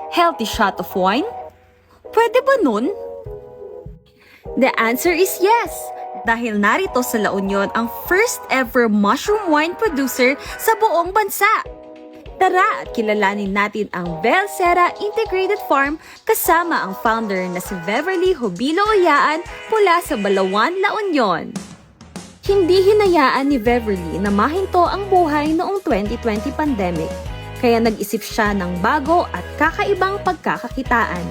Healthy shot of wine? Pwede ba nun? The answer is yes, dahil narito sa La Union ang first ever mushroom wine producer sa buong bansa. Tara at kilalanin natin ang Belsera Integrated Farm kasama ang founder na si Beverly Jubilo Uyaan mula sa Balawan, La Union. Hindi hinayaan ni Beverly na mahinto ang buhay noong 2020 pandemic, kaya nag-isip siya ng bago at kakaibang pagkakakitaan.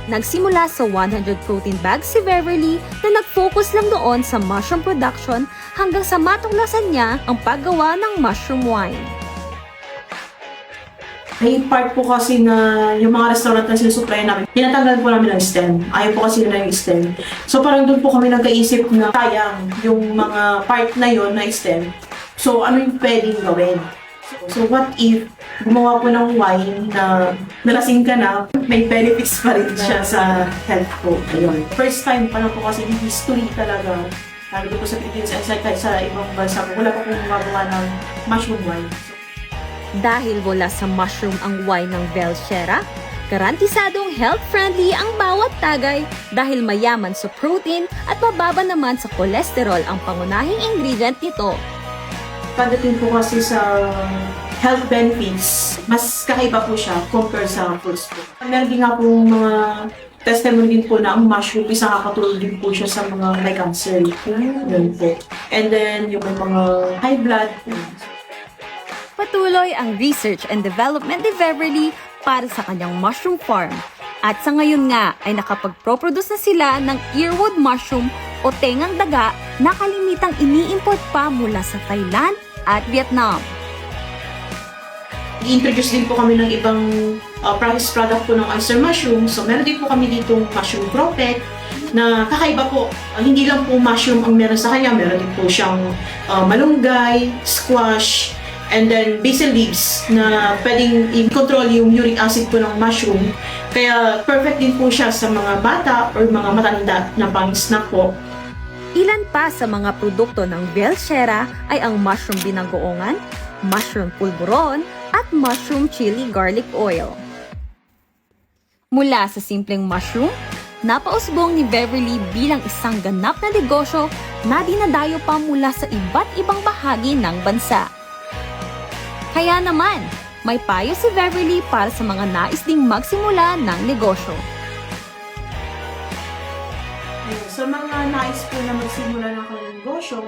Nagsimula sa 100 protein bags si Beverly na nag-focus lang doon sa mushroom production hanggang sa matuklasan niya ang paggawa ng mushroom wine. May part po kasi na yung mga restaurant na sinusupply namin, tinatanggal po namin ang stem. Ayaw po kasi nila yung stem. So parang doon po kami nagkaisip na sayang yung mga part na yon na stem. So ano yung pwedeng gawin? So what if gumawa po ng wine na nalasing ka na, may benefits pa rin siya sa health ko. Ayun. First time pa lang po kasi yung history talaga. Sabi ko po sa Philippines, kahit sa ibang bansa, wala pa pong gumagawa ng mushroom wine. Dahil wala sa mushroom ang wine ng Belsera, garantisadong health-friendly ang bawat tagay dahil mayaman sa protein at mababa naman sa cholesterol ang pangunahing ingredient nito. Pagdating po kasi sa health benefits, mas kakaiba po siya compare sa fruits po. Meron din nga po mga testimony din po na ang mushroom is nakakatulong din po siya sa mga may cancer. Yun po. And then yung may mga high blood. Patuloy ang research and development ni Beverly para sa kanyang mushroom farm. At sa ngayon nga ay nakapag-produce na sila ng earwood mushroom o tengang daga na kalimitang ini-import pa mula sa Thailand at Vietnam. I-introduce din po kami ng ibang processed product po ng oyster mushroom. So meron din po kami ditong mushroom prophet na kakaiba po. Hindi lang po mushroom ang meron sa kanya. Meron din po siyang malunggay, squash, and then basil leaves na pwedeng i-control yung uric acid po ng mushroom. Kaya perfect din po siya sa mga bata or mga matanda na pang-snack po. Ilan pa sa mga produkto ng Belsera ay ang mushroom binagoongan, mushroom pulburon, at mushroom chili garlic oil. Mula sa simpleng mushroom, napausbong ni Beverly bilang isang ganap na negosyo na dinadayo pa mula sa iba't ibang bahagi ng bansa. Kaya naman, may payo si Beverly para sa mga nais ding magsimula ng negosyo. Sa mga nais po na magsimula ng kanilang negosyo,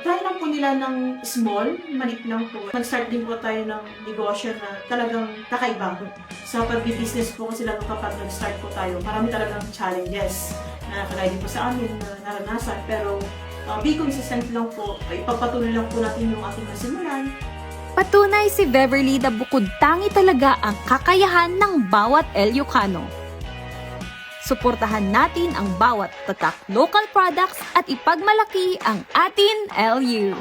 try lang po nila ng small, maliit lang po. Nag-start din po tayo ng negosyo na talagang kakaiba. Sa pag-business po kasi lalo kapag nag-start po tayo, marami talagang challenges na nakagaya din po sa amin na naranasan. Pero be consistent lang po, ipagpatuloy lang po natin yung ating nasimulan. Patunay si Beverly na bukod tangi talaga ang kakayahan ng bawat Ilocano. Suportahan natin ang bawat tatak local products at ipagmalaki ang atin LU.